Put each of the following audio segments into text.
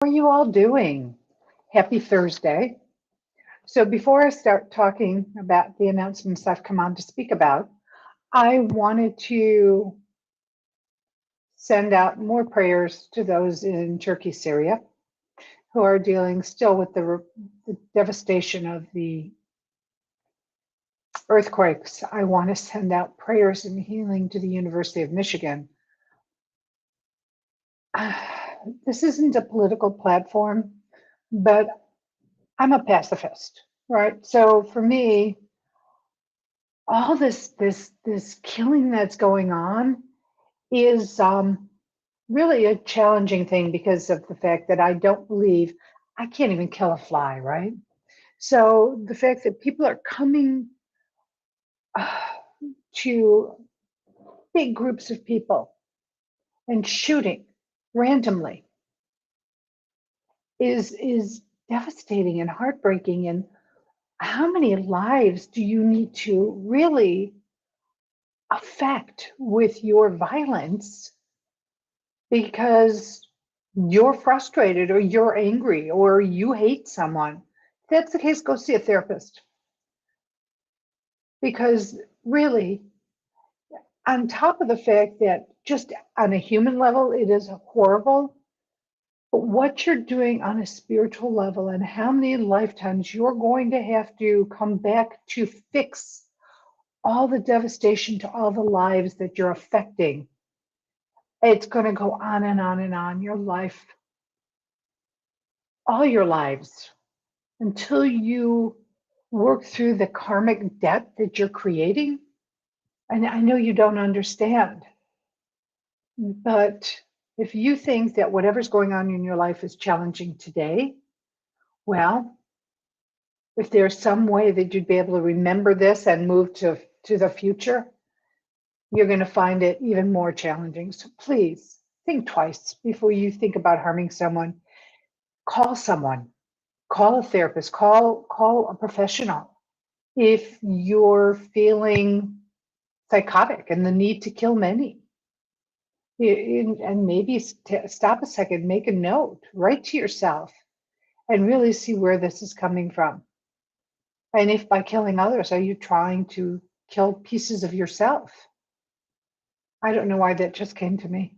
How are you all doing? Happy Thursday. So, before I start talking about the announcements I've come on to speak about, I wanted to send out more prayers to those in Turkey, Syria, who are dealing still with the devastation of the earthquakes. I want to send out prayers and healing to the University of Michigan. This isn't a political platform, but I'm a pacifist, right? So for me, all this killing that's going on is really a challenging thing because of the fact that I don't believe I can't even kill a fly, right? So the fact that people are coming uh, to big groups of people and shooting randomly is devastating and heartbreaking. And how many lives do you need to really affect with your violence because you're frustrated or you're angry or you hate someone? If that's the case, go see a therapist. Because really, on top of the fact that just on a human level, it is horrible, but what you're doing on a spiritual level and how many lifetimes you're going to have to come back to fix all the devastation to all the lives that you're affecting. It's going to go on and on and on. Your life, all your lives, until you work through the karmic debt that you're creating. And I know you don't understand, but if you think that whatever's going on in your life is challenging today, well, if there's some way that you'd be able to remember this and move to the future, you're going to find it even more challenging. So please think twice before you think about harming someone. Call someone, call a therapist, call a professional. If you're feeling psychotic and the need to kill many, and maybe stop a second, make a note, write to yourself, and really see where this is coming from. And if by killing others, are you trying to kill pieces of yourself? I don't know why that just came to me.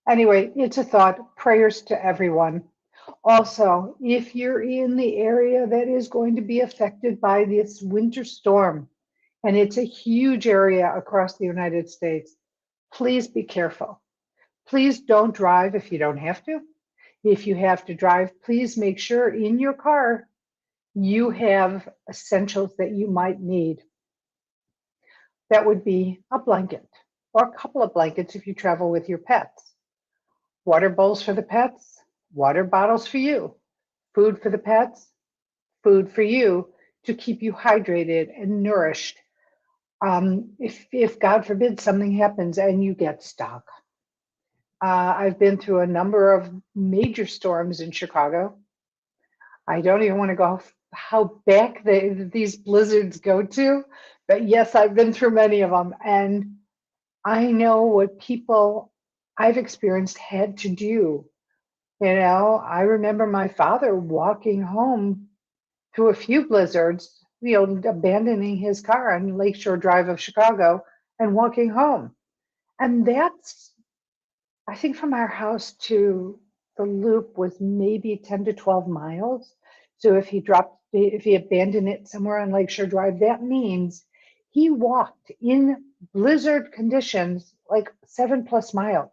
Anyway, it's a thought. Prayers to everyone. Also, if you're in the area that is going to be affected by this winter storm, and it's a huge area across the United States, please be careful. Please don't drive if you don't have to. If you have to drive, please make sure in your car you have essentials that you might need. That would be a blanket or a couple of blankets if you travel with your pets. Water bowls for the pets, water bottles for you, food for the pets, food for you to keep you hydrated and nourished. If God forbid something happens and you get stuck. I've been through a number of major storms in Chicago. I don't even want to go how back these blizzards go to, but yes, I've been through many of them. And I know what people I've experienced had to do. I remember my father walking home through a few blizzards, abandoning his car on Lakeshore Drive of Chicago and walking home. And that's, I think from our house to the loop was maybe 10 to 12 miles. So if he abandoned it somewhere on Lakeshore Drive, that means he walked in blizzard conditions like 7+ miles.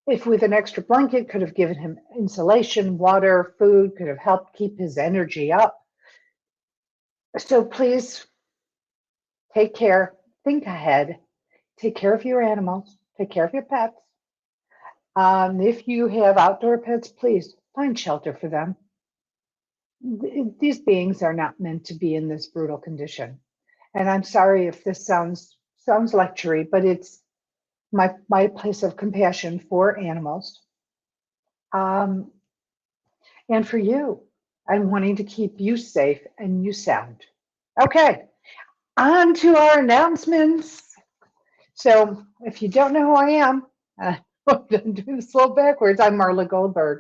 If with an extra blanket, could have given him insulation, water, food, could have helped keep his energy up. So please take care, think ahead, take care of your animals, take care of your pets. If you have outdoor pets, please find shelter for them. These beings are not meant to be in this brutal condition. And I'm sorry if this sounds lectury, but it's my place of compassion for animals. And for you, and wanting to keep you safe and you sound. Okay, on to our announcements. So if you don't know who I am, I'm doing this a little backwards. I'm Marla Goldberg,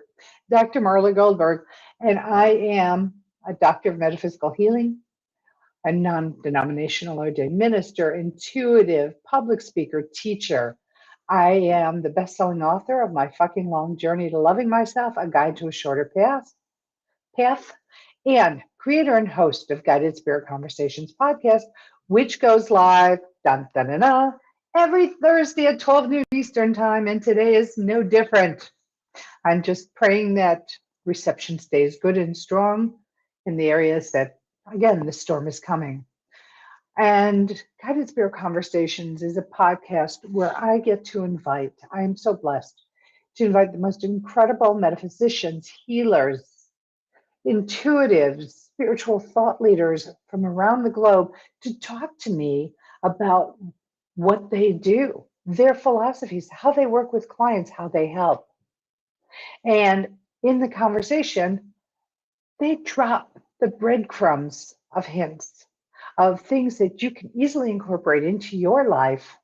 Dr. Marla Goldberg, and I am a doctor of metaphysical healing, a non-denominational ordained minister, intuitive, public speaker, teacher. I am the best-selling author of My Fucking Long Journey to Loving Myself, A Guide to a Shorter Path, and creator and host of Guided Spirit Conversations podcast, which goes live dun, dun, dun, dun, every Thursday at 12 noon Eastern time, and today is no different. I'm just praying that reception stays good and strong in the areas that, again, the storm is coming. And Guided Spirit Conversations is a podcast where I get to invite, I am so blessed to invite the most incredible metaphysicians, healers, intuitives, spiritual thought leaders from around the globe to talk to me about what they do, their philosophies, how they work with clients, how they help. And in the conversation, they drop the breadcrumbs of hints of things that you can easily incorporate into your life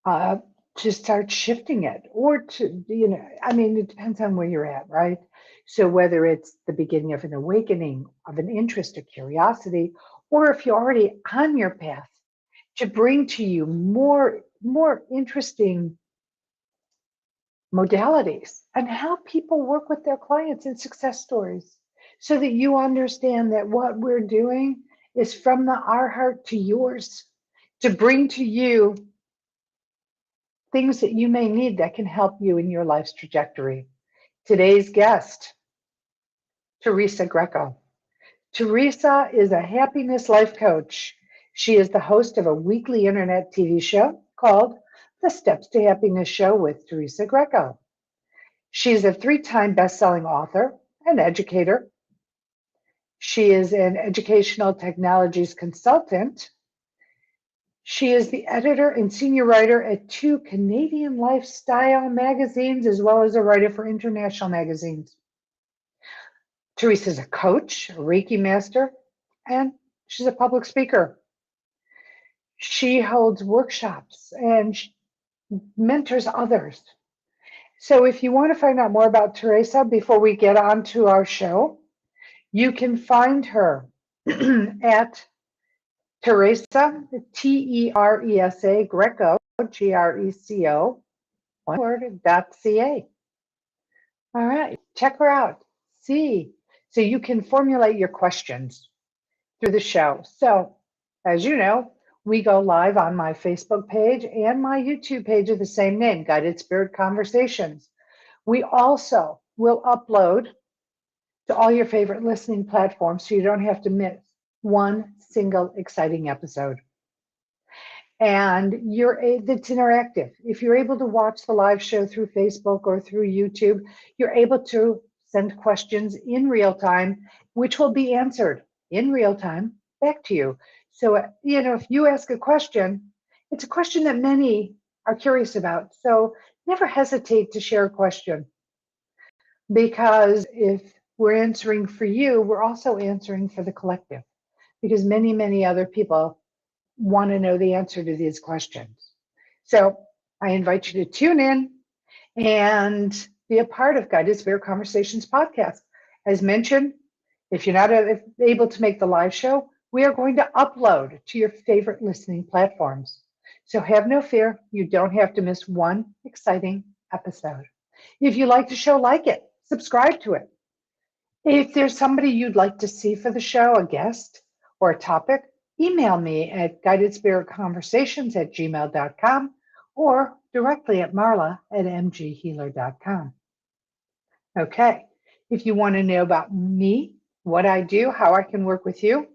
to start shifting it, or to, it depends on where you're at, right? So whether it's the beginning of an awakening, of an interest or curiosity, or if you're already on your path, to bring to you more interesting modalities and how people work with their clients and success stories, so that you understand that what we're doing is from our heart to yours, to bring to you things that you may need that can help you in your life's trajectory. Today's guest, Teresa Greco. Teresa is a happiness life coach. She is the host of a weekly internet TV show called The Steps to Happiness Show with Teresa Greco. She's a 3-time best-selling author and educator. She is an educational technologies consultant. She is the editor and senior writer at 2 Canadian lifestyle magazines, as well as a writer for international magazines. Teresa is a coach, a Reiki master, and she's a public speaker. She holds workshops and mentors others. So if you want to find out more about Teresa before we get on to our show, you can find her at Teresa, Teresa, Greco, Greco, one word, .ca. All right, check her out. See, so you can formulate your questions through the show. So, as you know, we go live on my Facebook page and my YouTube page of the same name, Guided Spirit Conversations. We also will upload to all your favorite listening platforms so you don't have to miss one single exciting episode. And it's interactive. If you're able to watch the live show through Facebook or through YouTube, you're able to send questions in real time, which will be answered in real time back to you. So, if you ask a question, it's a question that many are curious about. So never hesitate to share a question, because if we're answering for you, we're also answering for the collective, because many, many other people want to know the answer to these questions. So I invite you to tune in and be a part of Guided Spirit Conversations podcast. As mentioned, if you're not able to make the live show, we are going to upload to your favorite listening platforms. So have no fear, you don't have to miss one exciting episode. If you like the show, like it, subscribe to it. If there's somebody you'd like to see for the show, a guest or a topic, email me at guidedspiritconversations@gmail.com or directly at marla@mghealer.com. Okay, if you want to know about me, what I do, how I can work with you,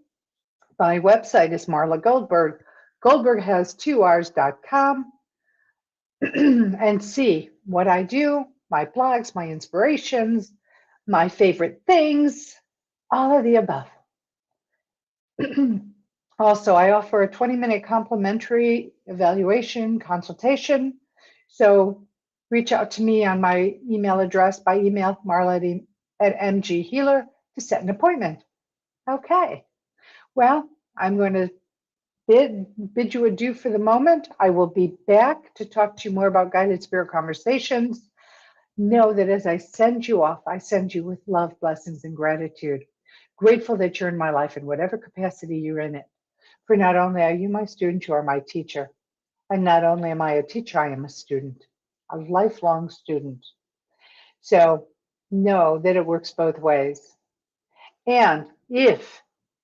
my website is Marla Goldberg. Goldberg has 2Rs.com, and see what I do, my blogs, my inspirations, my favorite things, all of the above. Also, I offer a 20-minute complimentary evaluation consultation. So reach out to me on my email address by email, marla@mghealer, to set an appointment. Okay, well, I'm going to bid you adieu for the moment. I will be back to talk to you more about guided spirit conversations. Know that as I send you off, I send you with love, blessings, and gratitude. Grateful that you're in my life in whatever capacity you're in it. For not only are you my student, you are my teacher. And not only am I a teacher, I am a student, a lifelong student. So know that it works both ways. And if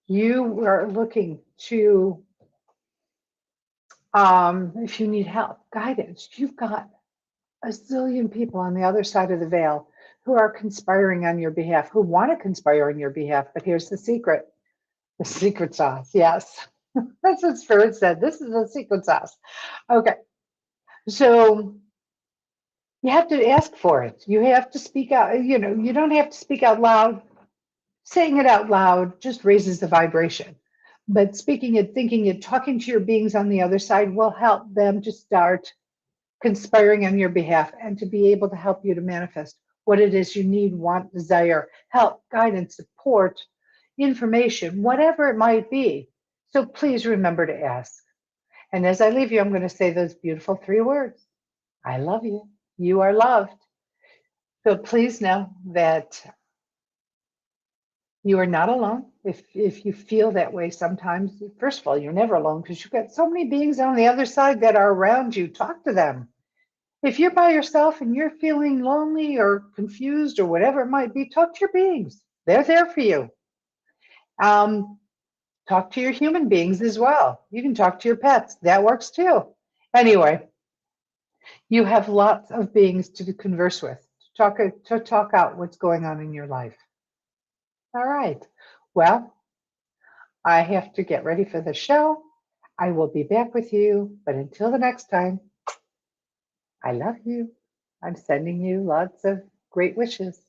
you are looking to, if you need help, guidance, you've got a zillion people on the other side of the veil who are conspiring on your behalf, who want to conspire on your behalf. But here's the secret sauce. Yes, that's what Spirit said. This is the secret sauce. Okay, so you have to ask for it. You have to speak out. You don't have to speak out loud. Saying it out loud just raises the vibration. But speaking it, thinking it, talking to your beings on the other side will help them to start conspiring on your behalf and to be able to help you to manifest what it is you need, want, desire, help, guidance, support, information, whatever it might be. So please remember to ask. And as I leave you, I'm going to say those beautiful 3 words. I love you. You are loved. So please know that you are not alone. If you feel that way sometimes, first of all, you're never alone because you've got so many beings on the other side that are around you. Talk to them. If you're by yourself and you're feeling lonely or confused or whatever it might be, talk to your beings. They're there for you. Talk to your human beings as well. You can talk to your pets. That works too. Anyway, you have lots of beings to converse with, to talk out what's going on in your life. All right. Well, I have to get ready for the show. I will be back with you. But until the next time, I love you. I'm sending you lots of great wishes.